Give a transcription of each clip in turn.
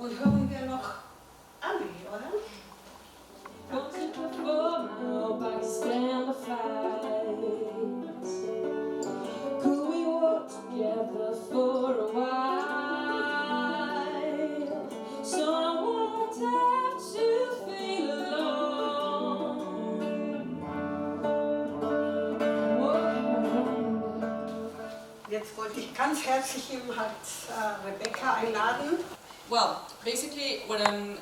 Und hören wir noch Amélie, oder? Nobody stand the fight. Could we work together for a while? So I won't have to feel alone. Jetzt wollte ich ganz herzlich Rebeca einladen. Well, basically,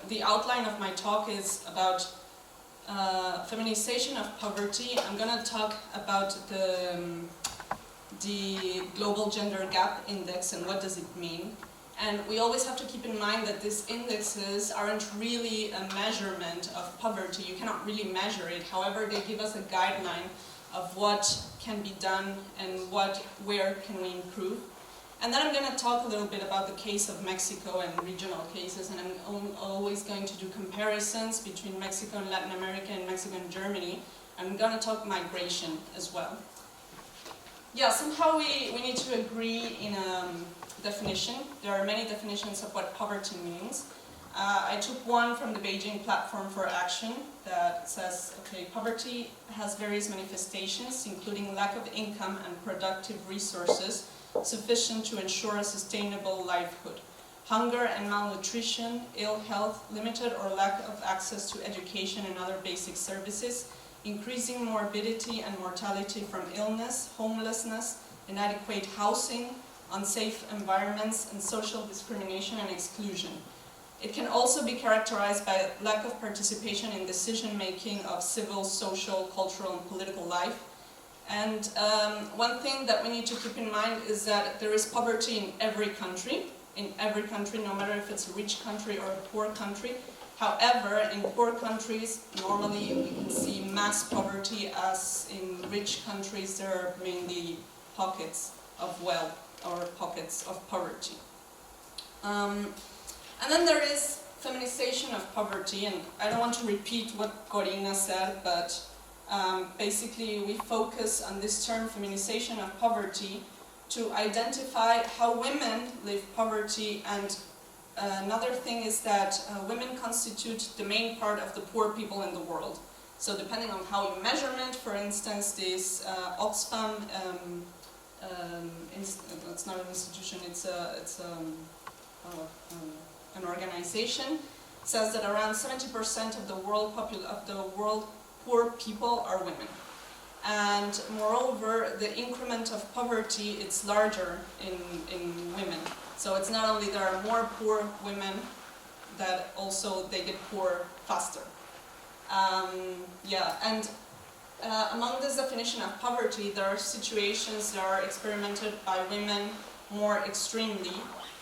the outline of my talk is about feminization of poverty. I'm going to talk about the Global Gender Gap Index and what does it mean. And we always have to keep in mind that these indexes aren't really a measurement of poverty. You cannot really measure it. However, they give us a guideline of what can be done and where can we improve. And then I'm going to talk a little bit about the case of Mexico and regional cases, and I'm always going to do comparisons between Mexico and Latin America and Mexico and Germany. I'm going to talk migration as well. Yeah, somehow we need to agree in a definition. There are many definitions of what poverty means. I took one from the Beijing Platform for Action that says, okay, poverty has various manifestations, including lack of income and productive resources sufficient to ensure a sustainable livelihood. Hunger and malnutrition, ill health, limited or lack of access to education and other basic services, increasing morbidity and mortality from illness, homelessness, inadequate housing, unsafe environments, and social discrimination and exclusion. It can also be characterized by a lack of participation in decision-making of civil, social, cultural, and political life. And one thing that we need to keep in mind is that there is poverty in every country, no matter if it's a rich country or a poor country. However, in poor countries, normally we can see mass poverty, as in rich countries there are mainly pockets of wealth or pockets of poverty. And then there is feminization of poverty, and I don't want to repeat what Corina said, but basically we focus on this term feminization of poverty to identify how women live poverty, and another thing is that women constitute the main part of the poor people in the world. So depending on how you measurement, for instance, this Oxfam, it's not an institution, it's an organization, says that around 70% of the world poor people are women. And moreover, the increment of poverty, it's larger in women. So it's not only there are more poor women, that also they get poor faster. Among this definition of poverty, there are situations that are experimented by women more extremely,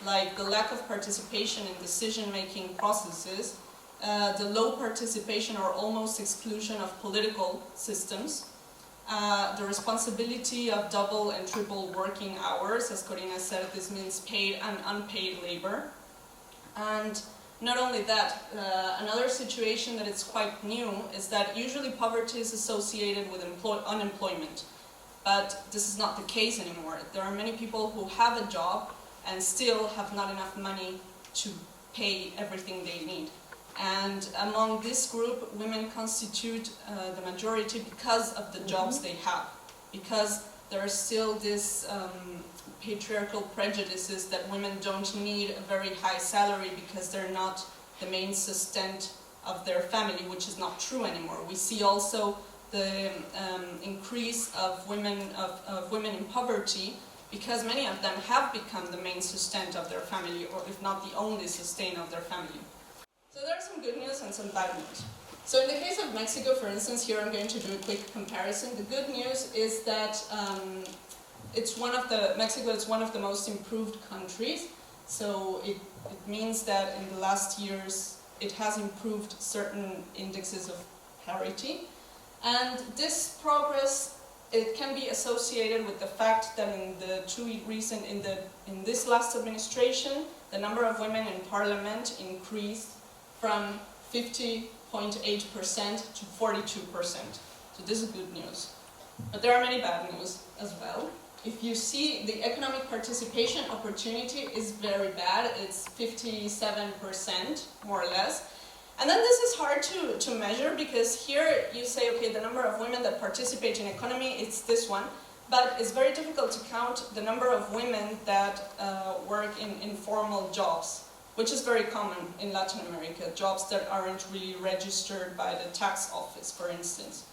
like the lack of participation in decision-making processes, the low participation or almost exclusion of political systems, the responsibility of double and triple working hours. As Corina said, this means paid and unpaid labor. And not only that, another situation that is quite new is that usually poverty is associated with unemployment. But this is not the case anymore. There are many people who have a job and still have not enough money to pay everything they need. And among this group, women constitute the majority because of the jobs they have, because there are still this patriarchal prejudices that women don't need a very high salary because they're not the main sustenance of their family, which is not true anymore. We see also the increase of women in poverty, because many of them have become the main sustain of their family, or if not the only sustain of their family. So there are some good news and some bad news. So in the case of Mexico, for instance, here I'm going to do a quick comparison. The good news is that Mexico is one of the most improved countries. So it means that in the last years it has improved certain indexes of parity. And this progress, it can be associated with the fact that in this last administration, the number of women in parliament increased from 50.8% to 42%. So this is good news. But there are many bad news as well. if you see the economic participation opportunity is very bad, it's 57% more or less. And then this is hard to measure because here you say, okay, the number of women that participate in economy, it's this one, but it's very difficult to count the number of women that work in informal jobs, which is very common in Latin America, jobs that aren't really registered by the tax office, for instance.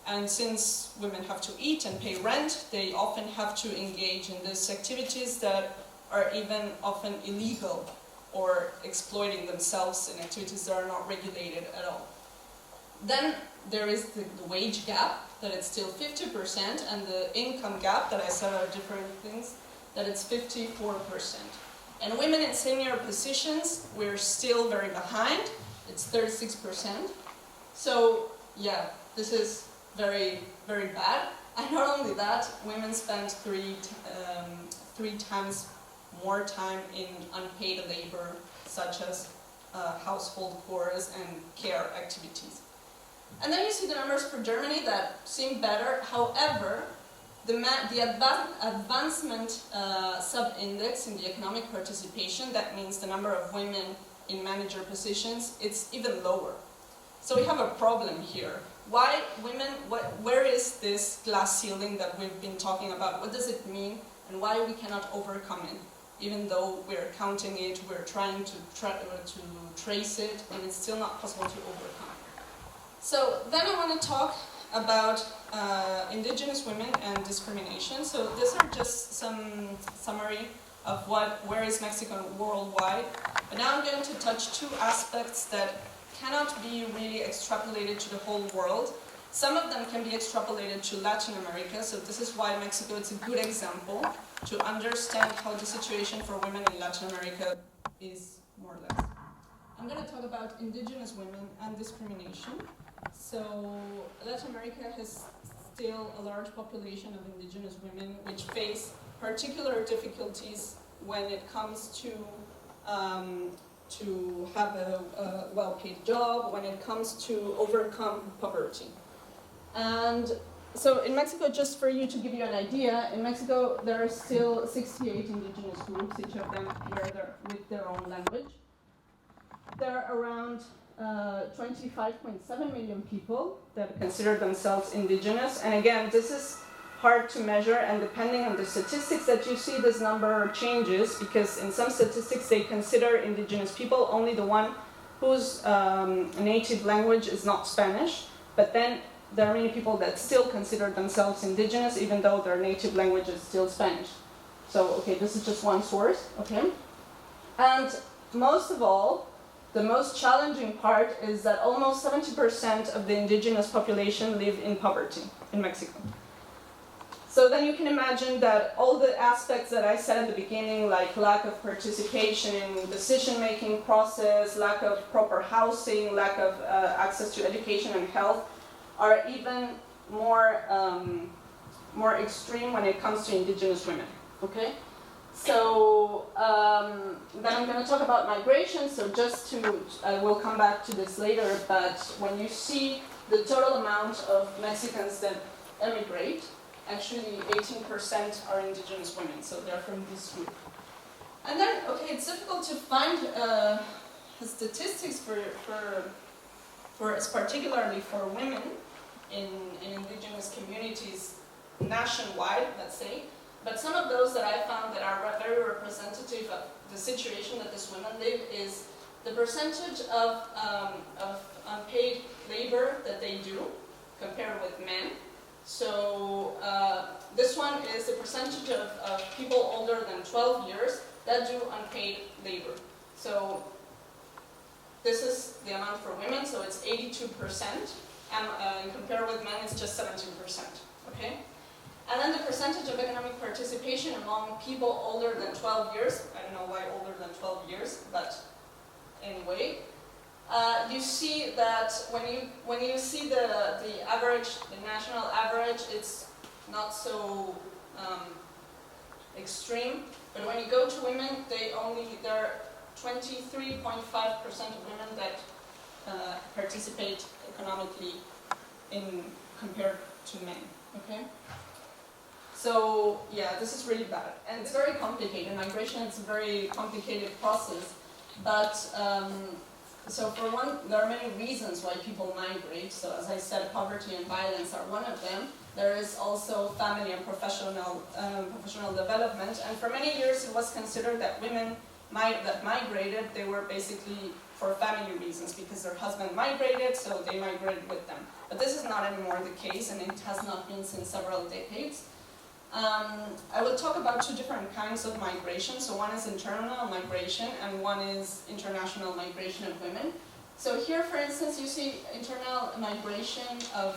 And since women have to eat and pay rent, they often have to engage in these activities that are even often illegal or exploiting themselves in activities that are not regulated at all. Then there is the wage gap, that it's still 50%, and the income gap, that I said are different things, that it's 54%. And women in senior positions, we're still very behind, it's 36%. So yeah, this is very, very bad. And not only that, women spend three times more time in unpaid labor, such as household chores and care activities. And then you see the numbers for Germany that seem better. However, the advancement sub-index in the economic participation, that means the number of women in manager positions, it's even lower. So we have a problem here. Why women, where is this glass ceiling that we've been talking about? What does it mean and why we cannot overcome it? Even though we're counting it, we're trying to trace it, and it's still not possible to overcome. So then I want to talk about indigenous women and discrimination. So these are just some summary of where is Mexico worldwide. But now I'm going to touch two aspects that cannot be really extrapolated to the whole world. Some of them can be extrapolated to Latin America, so this is why Mexico is a good example to understand how the situation for women in Latin America is, more or less. I'm going to talk about indigenous women and discrimination. So Latin America has still a large population of indigenous women which face particular difficulties when it comes to have a well-paid job, when it comes to overcome poverty. And so in Mexico, just for you to give you an idea, in Mexico there are still 68 indigenous groups, each of them here with their own language. There are around 25.7 million people that consider themselves indigenous. And again, this is hard to measure, and depending on the statistics that you see, this number changes, because in some statistics they consider indigenous people only the one whose native language is not Spanish, but then there are many people that still consider themselves indigenous even though their native language is still Spanish. So, okay, this is just one source, okay? And most of all, the most challenging part is that almost 70% of the indigenous population live in poverty in Mexico. So then you can imagine that all the aspects that I said at the beginning, like lack of participation in decision-making process, lack of proper housing, lack of access to education and health, are even more extreme when it comes to indigenous women, okay? So then I'm going to talk about migration, so just to, we'll come back to this later, but when you see the total amount of Mexicans that emigrate, actually 18% are indigenous women, so they're from this group. And then, okay, it's difficult to find statistics for particularly for women in indigenous communities nationwide, let's say. But some of those that I found that are very representative of the situation that these women live is the percentage of unpaid labor that they do compared with men. So this one is the percentage of people older than 12 years that do unpaid labor. So this is the amount for women, so it's 82%, and compared with men, it's just 17%, okay? And then the percentage of economic participation among people older than 12 years, I don't know why older than 12 years, but anyway, you see that when you see the average, the national average, it's not so extreme. But when you go to women, there are 23.5% of women that participate economically compared to men. Okay. So yeah, this is really bad, and it's very complicated. Migration is a very complicated process, but so for one, there are many reasons why people migrate. So as I said, poverty and violence are one of them. There is also family and professional development, and for many years it was considered that women that migrated, they were basically for family reasons, because their husband migrated, so they migrated with them. But this is not anymore the case, and it has not been since several decades. I will talk about two different kinds of migration. So one is internal migration, and one is international migration of women. So here, for instance, you see internal migration of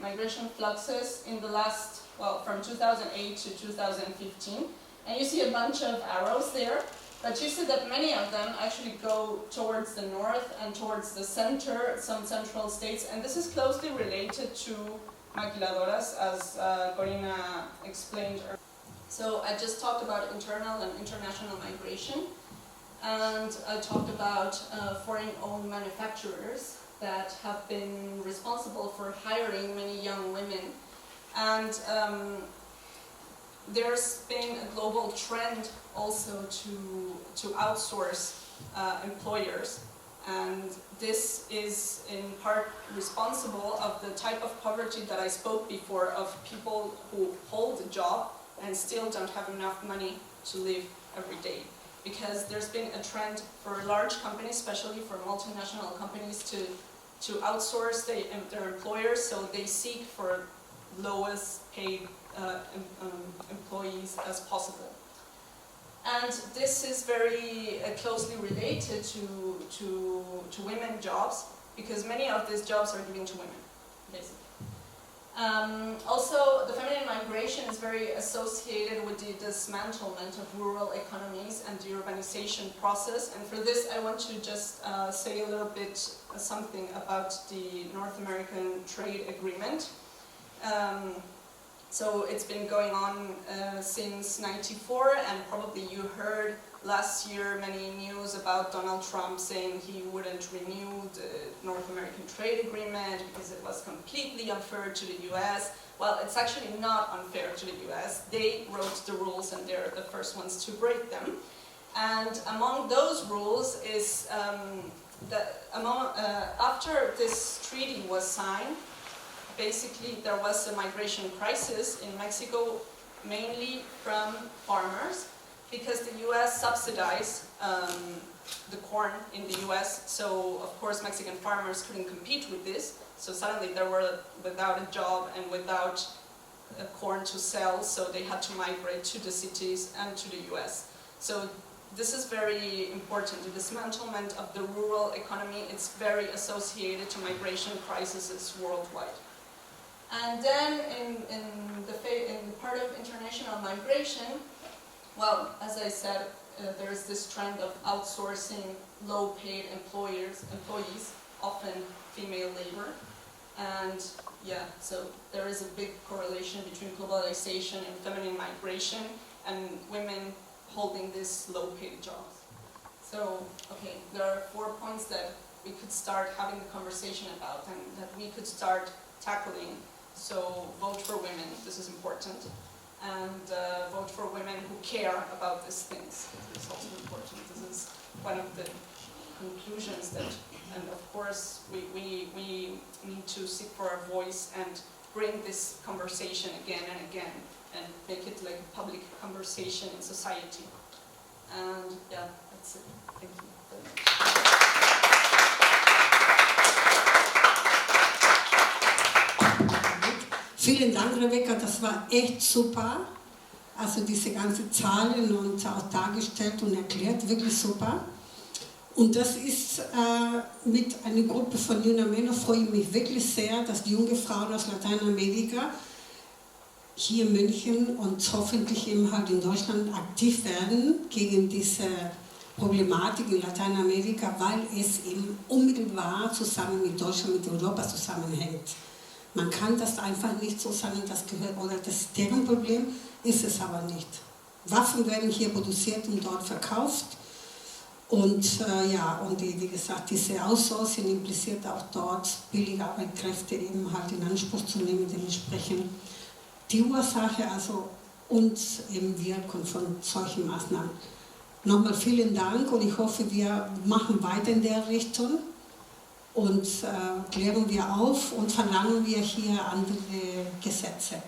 migration fluxes in the last, well, from 2008 to 2015. And you see a bunch of arrows there, but you see that many of them actually go towards the north and towards the center, some central states, and this is closely related to maquiladoras, as Corina explained earlier. So I just talked about internal and international migration, and I talked about foreign-owned manufacturers that have been responsible for hiring many young women. And there's been a global trend also to outsource employers, and this is in part responsible of the type of poverty that I spoke before, of people who hold a job and still don't have enough money to live every day. Because there's been a trend for large companies, especially for multinational companies, to outsource their employers, so they seek for lowest paid employees as possible. And this is very closely related to women jobs, because many of these jobs are given to women, basically. Also, the feminine migration is very associated with the dismantlement of rural economies and the urbanization process. And for this, I want to just say a little bit something about the North American Trade Agreement. So it's been going on since '94, and probably you heard last year many news about Donald Trump saying he wouldn't renew the North American Trade Agreement because it was completely unfair to the US. Well, it's actually not unfair to the US. They wrote the rules, and they're the first ones to break them. And among those rules is after this treaty was signed, basically there was a migration crisis in Mexico, mainly from farmers, because the US subsidized the corn in the US, so of course Mexican farmers couldn't compete with this, so suddenly they were without a job and without corn to sell, so they had to migrate to the cities and to the US. So this is very important. The dismantlement of the rural economy, it's very associated to migration crises worldwide. And then in the part of international migration, well, as I said, there's this trend of outsourcing low-paid employees, often female labor. And yeah, so there is a big correlation between globalization and feminine migration and women holding these low-paid jobs. So, okay, there are 4 points that we could start having the conversation about and that we could start tackling. So, vote for women, this is important. And vote for women who care about these things. This is also important. This is one of the conclusions that, and of course, we need to seek for our voice and bring this conversation again and again and make it like a public conversation in society. And yeah, that's it. Thank you very much. Vielen Dank, Rebeca, das war echt super. Also diese ganzen Zahlen und auch dargestellt und erklärt, wirklich super. Und das ist mit einer Gruppe von jungen Männern, freue ich mich wirklich sehr, dass die junge Frauen aus Lateinamerika hier in München und hoffentlich eben halt in Deutschland aktiv werden gegen diese Problematik in Lateinamerika, weil es eben unmittelbar zusammen mit Deutschland, mit Europa zusammenhängt. Man kann das einfach nicht so sagen, das gehört, oder das ist deren Problem, ist es aber nicht. Waffen werden hier produziert und dort verkauft. Und ja, und wie gesagt, diese Outsourcing impliziert auch dort billige Arbeitskräfte eben halt in Anspruch zu nehmen, dementsprechend die Ursache, also und eben Wirkung von solchen Maßnahmen. Nochmal vielen Dank und ich hoffe, wir machen weiter in der Richtung und klären wir auf und verlangen wir hier andere Gesetze.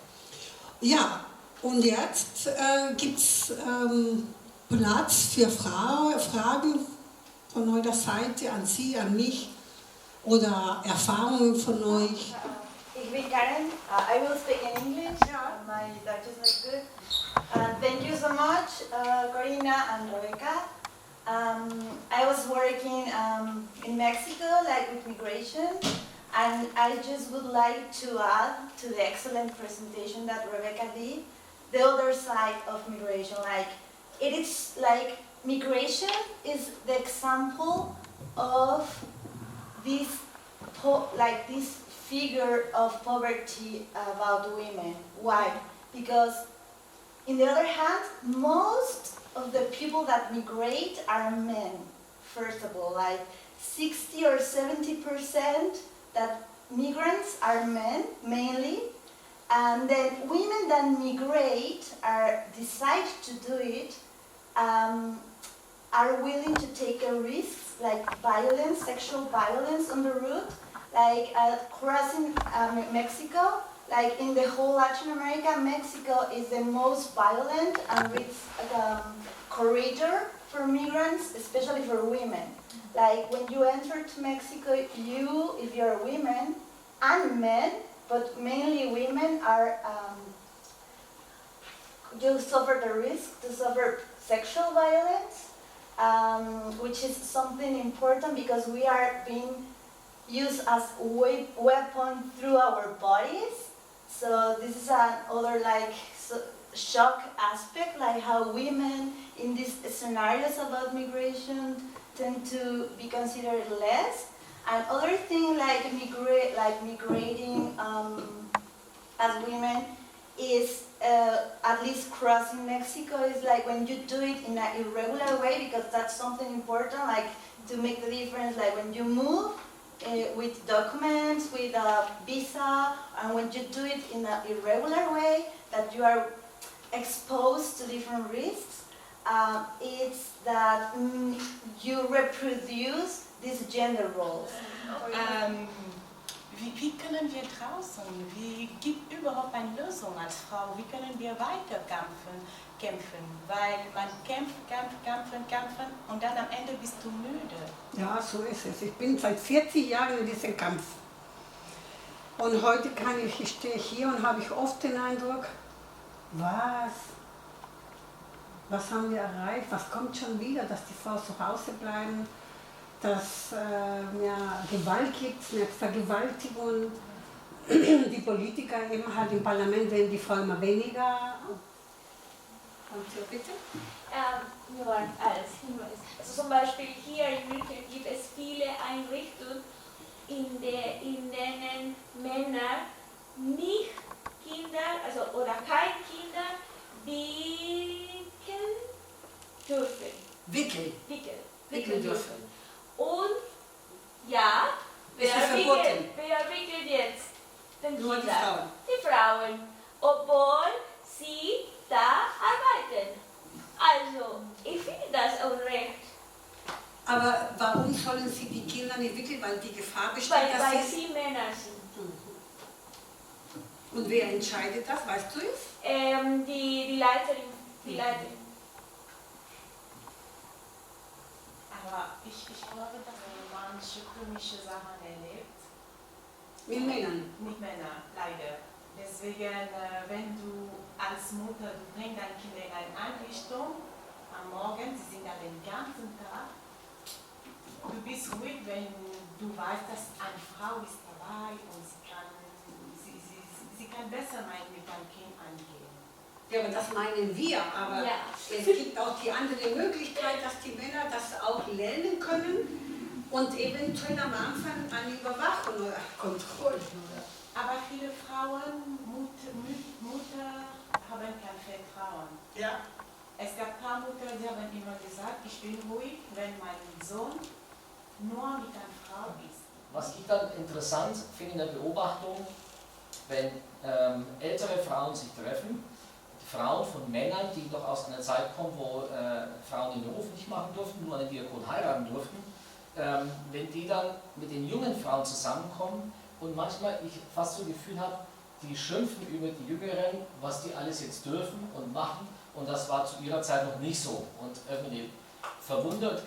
Ja, und jetzt gibt es Platz für Fragen von eurer Seite an Sie, an mich oder Erfahrungen von euch. Ich bin Karen. I will speak in English. My Dutch is not good. Thank you so much, Corina and Rebeca. I was working in Mexico, like with migration, and I just would like to add to the excellent presentation that Rebeca did, the other side of migration. Like, it is like migration is the example of this, this figure of poverty about women. Why? Because, in the other hand, most of the people that migrate are men, first of all. Like 60 or 70% that migrants are men, mainly. And then women that migrate decide to do it, are willing to take a risk, like violence, sexual violence on the route, like crossing Mexico. Like in the whole Latin America, Mexico is the most violent and rich corridor for migrants, especially for women. Like when you enter to Mexico, if you're a woman and men, but mainly women, you suffer the risk to suffer sexual violence, which is something important because we are being used as a weapon through our bodies. So this is another shock aspect, like how women in these scenarios about migration tend to be considered less. And other thing like migrating as women is at least crossing Mexico is like when you do it in an irregular way, because that's something important, like to make the difference, like when you move with documents, with a visa, and when you do it in an irregular way, that you are exposed to different risks, it's that you reproduce these gender roles. Wie können wir draußen, wie gibt überhaupt eine Lösung als Frau, wie können wir weiter kämpfen, weil man kämpft und dann am Ende bist du müde. Ja, so ist es. Ich bin seit 40 Jahren in diesem Kampf. Und heute stehe ich hier und habe ich oft den Eindruck, was haben wir erreicht, was kommt schon wieder, dass die Frauen zu Hause bleiben, dass mehr Gewalt gibt, mehr Vergewaltigung. Die Politiker eben halt im Parlament werden die Frauen immer weniger. Und so bitte? Nur als Hinweis. Also zum Beispiel hier in München gibt es viele Einrichtungen, in denen Männer nicht Kinder, also oder keine Kinder wickeln dürfen. Wickeln dürfen. Und ja, wer wickelt jetzt den Nur Kinder? die Frauen. Die Frauen, obwohl sie da arbeiten. Also, ich finde das Unrecht. Aber warum sollen sie die Kinder nicht wickeln? Weil die Gefahr besteht, Weil sie Männer sind. Und wer entscheidet das? Weißt du es? Die Leiterin. Aber ich glaube, dass man manche komische Sachen erlebt. Mit Männern? Mit Männern, leider. Deswegen, wenn du als Mutter, du bringst dein Kind in eine Einrichtung, am Morgen, sie sind da den ganzen Tag, du bist ruhig, wenn du weißt, dass eine Frau ist dabei und sie kann besser mit deinem Kind angehen. Ja, aber das meinen wir, aber ja. Es gibt auch die andere Möglichkeit, dass die Männer das auch lernen können und eventuell am Anfang eine Überwachung oder Kontrolle. Aber viele Frauen, Mutter haben kein Vertrauen. Ja. Es gab ein paar Mütter, die haben immer gesagt, ich bin ruhig, wenn mein Sohn nur mit einer Frau ist. Was ich dann interessant finde in der Beobachtung, wenn ältere Frauen sich treffen, Frauen von Männern, die doch aus einer Zeit kommen, wo Frauen den Beruf nicht machen durften, nur einen Diakon heiraten durften, wenn die dann mit den jungen Frauen zusammenkommen und manchmal ich fast so ein Gefühl habe, die schimpfen über die Jüngeren, was die alles jetzt dürfen und machen, und das war zu ihrer Zeit noch nicht so. Und irgendwie verwundert,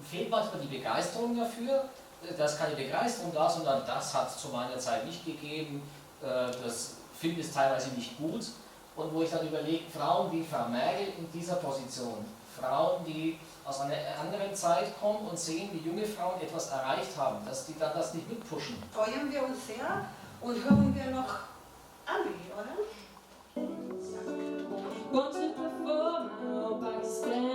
fehlt manchmal die Begeisterung dafür, dass keine Begeisterung da ist, sondern das hat es zu meiner Zeit nicht gegeben, das finde ich teilweise nicht gut. Und wo ich dann überlege, Frauen wie Frau Merkel in dieser Position, Frauen, die aus einer anderen Zeit kommen und sehen, wie junge Frauen etwas erreicht haben, dass die dann das nicht mitpushen. Freuen wir uns sehr und hören wir noch Amélie, oder? Want to perform, nobody's there.